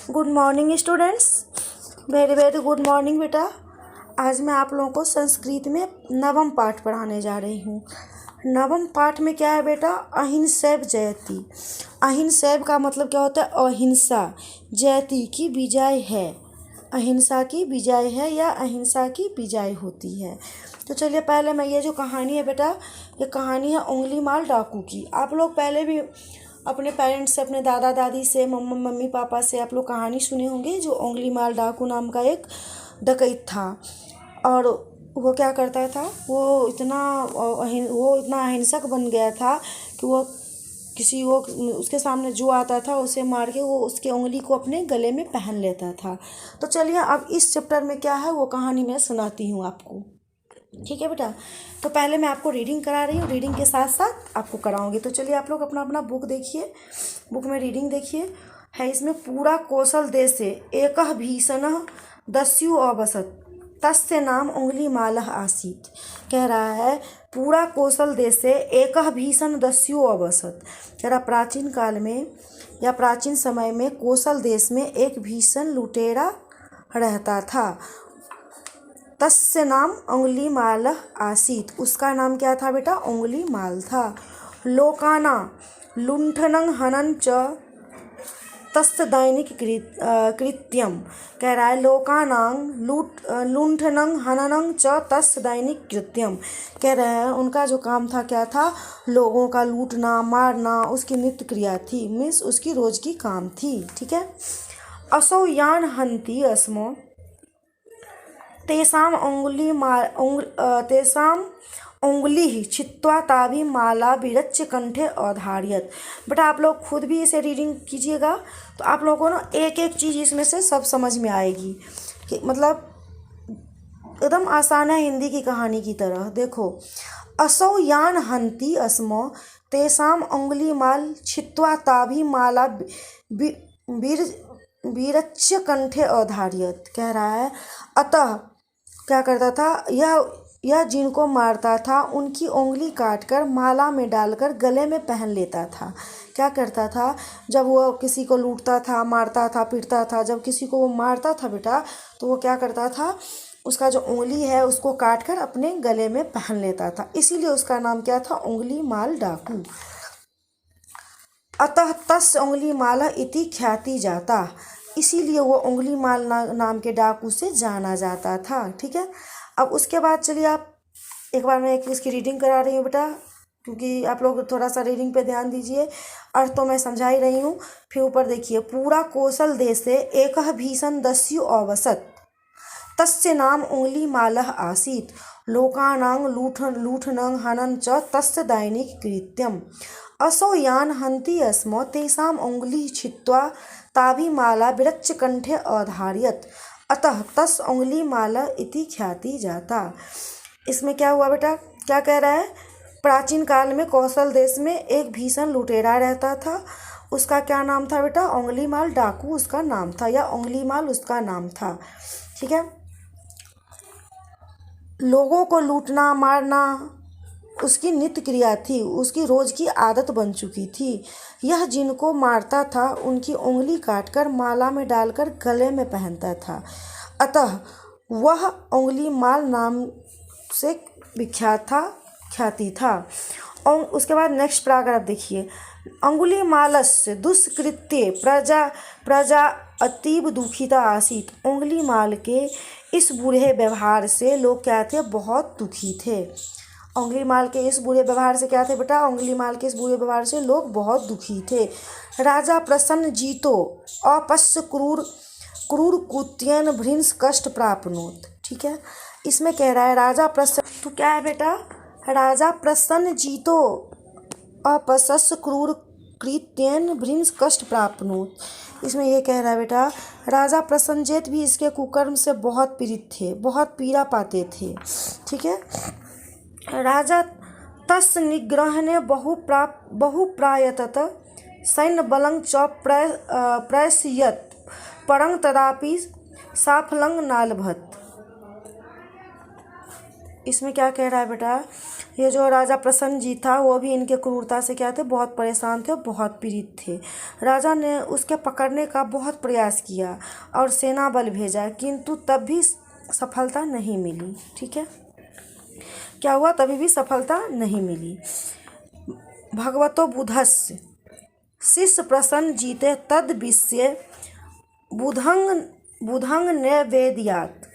Good morning students, very very good morning बेटा। आज मैं आप लोगों को संस्कृत में नवम पाठ पढ़ाने जा रही हूँ। नवम पाठ में क्या है बेटा? अहिंसैव जयति। अहिंसैव का मतलब क्या होता है? अहिंसा। जयति की विजय है, अहिंसा की विजय है या अहिंसा की विजय होती है। तो चलिए पहले मैं ये जो कहानी है बेटा, ये कहानी है उंगलीमाल डाकू की। आप लोग पहले भी अपने पेरेंट्स से, अपने दादा दादी से, मम्मी पापा से आप लोग कहानी सुने होंगे। जो उंगलीमाल डाकू नाम का एक डकैत था, और वो क्या करता था, वो इतना अहिंसक बन गया था कि वो उसके सामने जो आता था उसे मार के वो उसके उंगली को अपने गले में पहन लेता था। तो चलिए अब इस चैप्टर में क्या है वो कहानी मैं सुनाती हूँ आपको, ठीक है बेटा। तो पहले मैं आपको रीडिंग करा रही हूँ, रीडिंग के साथ साथ आपको कराऊंगी। तो चलिए आप लोग अपना अपना बुक देखिए, बुक में रीडिंग देखिए। है इसमें पूरा कौशल देशे एकः भीषणः दस्यु अवसत् तस्य नाम उंगलीमालः आसीत्। कह रहा है पूरा कौशल देश से एकः भीषण दस्यु अवसत्। कह रहा प्राचीन काल में या प्राचीन समय में कौशल देश में एक भीषण लुटेरा रहता था। तस्य नाम उंगलीमालः आसीत्, उसका नाम क्या था बेटा? उंगलीमाल था। लोकाना लुंठनं हनन च तस्य दैनिक कृत्यम। कह रहा है लोकानां लुंठनं हननं च तस्य दैनिक कृत्यम। कह रहे हैं उनका जो काम था क्या था? लोगों का लूटना मारना उसकी नित्य क्रिया थी, मीन्स उसकी रोज की काम थी, ठीक है। असौ यान हन्ति अस्मो तेषां उंगली छित्त्वा ताभि माला विरच्य कंठे अधार्यत। बेटा आप लोग खुद भी इसे रीडिंग कीजिएगा तो आप लोगों को ना एक एक चीज़ इसमें से सब समझ में आएगी कि मतलब एकदम आसान है हिंदी की कहानी की तरह। देखो, असौ यान हन्ति अस्मो तेषां उंगलीमाल छित्त्वा ताभि माला विरच्य कंठे अधार्यत। कह रहा है अतः क्या करता था, यह जिनको मारता था उनकी उंगली काटकर माला में डालकर गले में पहन लेता था। क्या करता था? जब वो किसी को लूटता था, मारता था, पीटता था, जब किसी को वो मारता था बेटा, तो वो क्या करता था, उसका जो उंगली है उसको काटकर अपने गले में पहन लेता था। इसीलिए उसका नाम क्या था? उंगलीमाल डाकू। अतः तस्य उंगलीमाल इति ख्याति जाता, इसीलिए वो उंगलीमाल नाम के डाकू से जाना जाता था, ठीक है। अब उसके बाद चलिए आप एक बार मैं इसकी रीडिंग करा रही हूँ बेटा, क्योंकि आप लोग थोड़ा सा रीडिंग पे ध्यान दीजिए। अर्थ तो मैं समझा ही रही हूँ। फिर ऊपर देखिए, पूरा कौशल देश से एकः भीषण दस्यु अवसत् तस्य नाम उंगलीमालः आसीत् लोकानां लूठनं हननं च तस्य दैनिक कृत्यम। असौ यान हन्ति अस्मो तेषां उंगली छित्त्वा ताभि माला विरच्य कंठे अधार्यत अतः तस् उंगलीमाल इति ख्याति जाता। इसमें क्या हुआ बेटा? क्या कह रहा है? प्राचीन काल में कौशल देश में एक भीषण लुटेरा रहता था। उसका क्या नाम था बेटा? उंगलीमाल डाकू उसका नाम था, या उंगलीमाल उसका नाम था, ठीक है। लोगों को लूटना मारना उसकी नित्य क्रिया थी, उसकी रोज की आदत बन चुकी थी। यह जिनको मारता था उनकी उंगली काटकर माला में डालकर गले में पहनता था, अतः वह उंगलीमाल नाम से विख्यात था, ख्याति था। और उसके बाद नेक्स्ट पैराग्राफ देखिए। अंगुलीमालस्य दुष्कृत्ये प्रजा अतीब दुखिता आसीत। उंगलीमाल के इस बुरे व्यवहार से लोग क्या थे? बहुत दुखी थे। उंगलीमाल के इस बुरे व्यवहार से क्या थे बेटा? उंगलीमाल के इस बुरे व्यवहार से लोग बहुत दुखी थे। राजा प्रसन्न जीतो अपश्य क्रूर कुत्यन भृंस कष्ट प्राप्नोत, ठीक है। इसमें कह रहा है राजा प्रसन्न, तो क्या है बेटा? राजा प्रसन्न जीतो अपश्य क्रूर कृत्यन भृंस कष्ट प्राप्नोत। इसमें ये कह रहा है बेटा राजा प्रसन्नजीत भी इसके कुकर्म से बहुत पीड़ित थे, बहुत पीड़ा पाते थे, ठीक है। राजा तस् निग्रहणे बहुप्रायतत सैन्य बलं च प्रैषयत परं तदापि साफलं नालभत। इसमें क्या कह रहा है बेटा? ये जो राजा प्रसन्न जी था वो भी इनके क्रूरता से क्या थे, बहुत परेशान थे, बहुत पीड़ित थे। राजा ने उसके पकड़ने का बहुत प्रयास किया और सेना बल भेजा, किंतु तब भी सफलता नहीं मिली। ठीक है, क्या हुआ, तभी भी सफलता नहीं मिली। भगवतो बुधस्य शिष्य प्रसन्न जीते तद विषय बुधंग बुधंग नैवेद्यात्।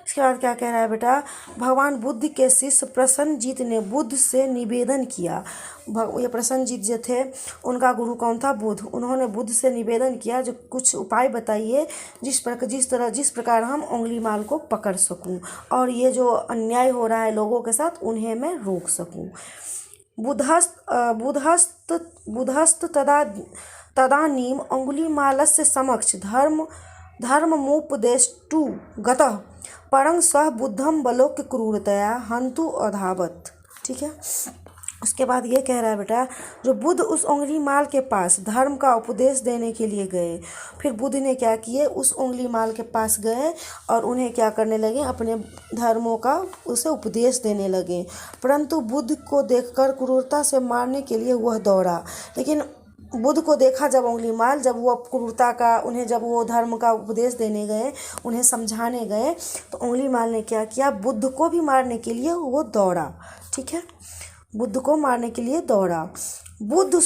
इसके बाद क्या कह रहा है बेटा, भगवान बुद्ध के शिष्य प्रसन्नजीत ने बुद्ध से निवेदन किया। ये प्रसन्नजीत जो थे उनका गुरु कौन था, बुद्ध। उन्होंने बुद्ध से निवेदन किया जो कुछ उपाय बताइए जिस प्रकार हम उंगली माल को पकड़ सकूं और ये जो अन्याय हो रहा है लोगों के साथ उन्हें मैं रोक सकूं। बुधस्त तदानीम अंगुलीमालस्य समक्ष धर्ममुपदेष्टु गतः परं सह बुद्धम बलोक्य क्रूरतया हंतु अधावत। ठीक है, उसके बाद ये कह रहा है बेटा, जो बुद्ध उस उंगली माल के पास धर्म का उपदेश देने के लिए गए, फिर बुद्ध ने क्या किए, उस उंगली माल के पास गए और उन्हें क्या करने लगे, अपने धर्मों का उसे उपदेश देने लगे। परंतु बुद्ध को देखकर क्रूरता से मारने के लिए वह दौड़ा, लेकिन बुद्ध को देखा जब उंगली माल, जब वो क्रूरता का उन्हें जब वो धर्म का उपदेश देने गए, उन्हें समझाने गए, तो उंगली माल ने क्या किया, बुद्ध को भी मारने के लिए वो दौड़ा। ठीक है, बुद्ध को मारने के लिए दौड़ा। बुद्ध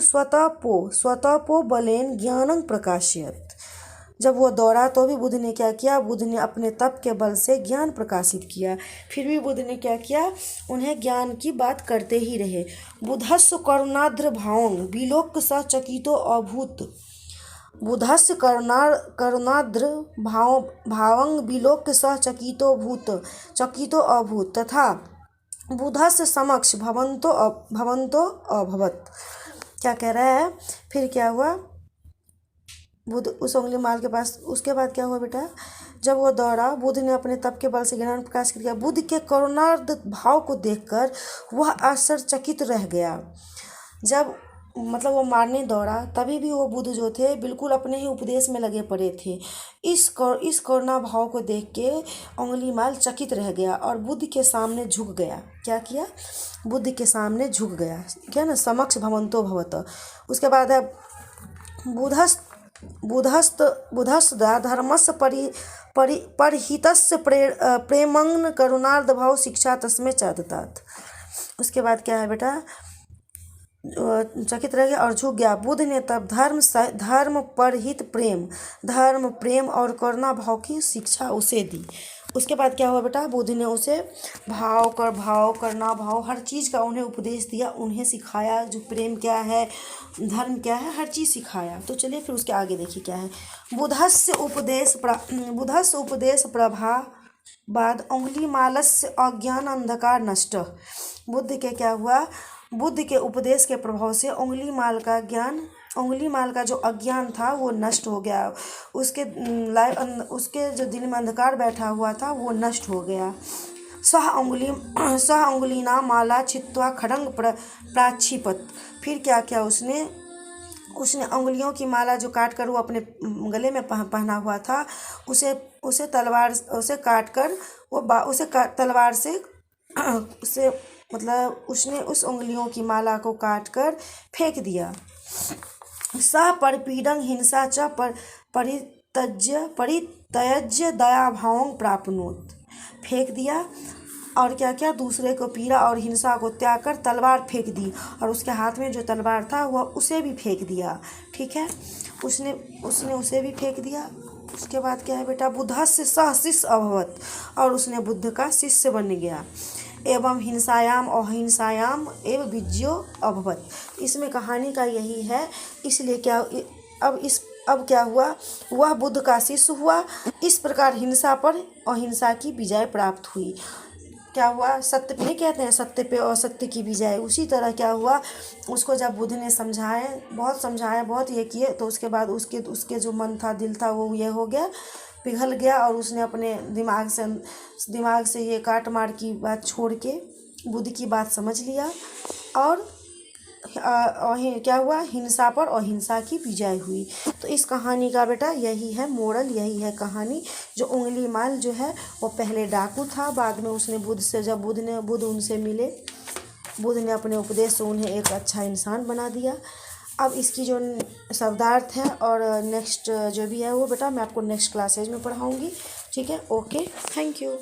स्वतः पो बलेन ज्ञानं प्रकाशयत्। जब वो दौड़ा तो भी बुद्ध ने क्या किया, बुद्ध ने अपने तप के बल से ज्ञान प्रकाशित किया। फिर भी बुद्ध ने क्या किया, उन्हें ज्ञान की बात करते ही रहे। बुद्धस्य करुणाद्र भावं विलोक्य स चकितो अभूत। बुद्धस्य करुणाद्र भावं विलोक्य स चकितो अभूत तथा बुद्धस्य समक्ष भवंतो अभवत। क्या कह रहा है, फिर क्या हुआ, बुद्ध उस उंगली माल के पास, उसके बाद क्या हुआ बेटा, जब वो दौड़ा, बुद्ध ने अपने तप के बल से ज्ञान प्रकाश किया। बुद्ध के करुणार्ध भाव को देखकर वह आश्चर्यचकित रह गया। जब मतलब वो मारने दौड़ा तभी भी वो बुद्ध जो थे बिल्कुल अपने ही उपदेश में लगे पड़े थे। इस करुणा भाव को देख के उंगली माल चकित रह गया और बुद्ध के सामने झुक गया। क्या किया, बुद्ध के सामने झुक गया, क्या ना, समक्ष भवंतो भवत। उसके बाद है बुधस्त धर्मस्य परिहितस्य प्रेमंग करुणार्ध भाव शिक्षा तस्मै च दत्तात्। उसके बाद क्या है बेटा, चकित रह गया और झुक गया। बुद्ध ने तब धर्म परहित धर्म प्रेम और करुणा भाव की शिक्षा उसे दी। उसके बाद क्या हुआ बेटा, बुद्ध ने उसे करुणा भाव हर चीज़ का उन्हें उपदेश दिया, उन्हें सिखाया, जो प्रेम क्या है, धर्म क्या है, हर चीज़ सिखाया। तो चलिए फिर उसके आगे देखिए क्या है। बुद्धस्य उपदेश प्रभा बाद उंगली मालस्य अज्ञान अंधकार नष्ट। बुद्ध के क्या हुआ, बुद्ध के उपदेश के प्रभाव से उंगली माल का जो अज्ञान था वो नष्ट हो गया। उसके जो दिल में अंधकार बैठा हुआ था वो नष्ट हो गया। सह अंगुलीना माला छित्वा खड़ंग प्राक्षिपत। फिर क्या किया उसने उंगलियों की माला जो काट कर वो अपने गले में पहना हुआ था, उसे काट कर उसे तलवार से उसे मतलब उसने उस उंगलियों की माला को काट कर फेंक दिया। सह परपीडं हिंसा च परित्यज्य दया भावं प्राप्नोत। फेंक दिया और क्या क्या, दूसरे को पीड़ा और हिंसा को त्याग कर तलवार फेंक दी और उसके हाथ में जो तलवार था वह उसे भी फेंक दिया। ठीक है, उसने उसे भी फेंक दिया। उसके बाद क्या है बेटा, बुद्धस्य सह शिष्य अभवत, और उसने बुद्ध का शिष्य बन गया। एवं हिंसायाम अहिंसायाम एवं विजयो अभवत। इसमें कहानी का यही है। इसलिए क्या अब क्या हुआ, वह बुद्ध का शिष्य हुआ। इस प्रकार हिंसा पर अहिंसा की विजय प्राप्त हुई। क्या हुआ, सत्य पे कहते हैं, सत्य पे असत्य की विजय। उसी तरह क्या हुआ, उसको जब बुद्ध ने समझाया बहुत ये किए, तो उसके बाद उसके जो मन था, दिल था, वो ये हो गया, पिघल गया और उसने अपने दिमाग से ये काट मार की बात छोड़ के बुद्ध की बात समझ लिया और क्या हुआ, हिंसा पर अहिंसा की विजय हुई। तो इस कहानी का बेटा यही है मोरल, यही है कहानी। जो उंगलीमाल जो है वो पहले डाकू था, बाद में उसने बुद्ध से, जब बुद्ध उनसे मिले, बुद्ध ने अपने उपदेश से उन्हें एक अच्छा इंसान बना दिया। अब इसकी जो शब्दार्थ है और नेक्स्ट जो भी है वो बेटा मैं आपको नेक्स्ट क्लासेज में पढ़ाऊँगी। ठीक है, ओके, थैंक यू।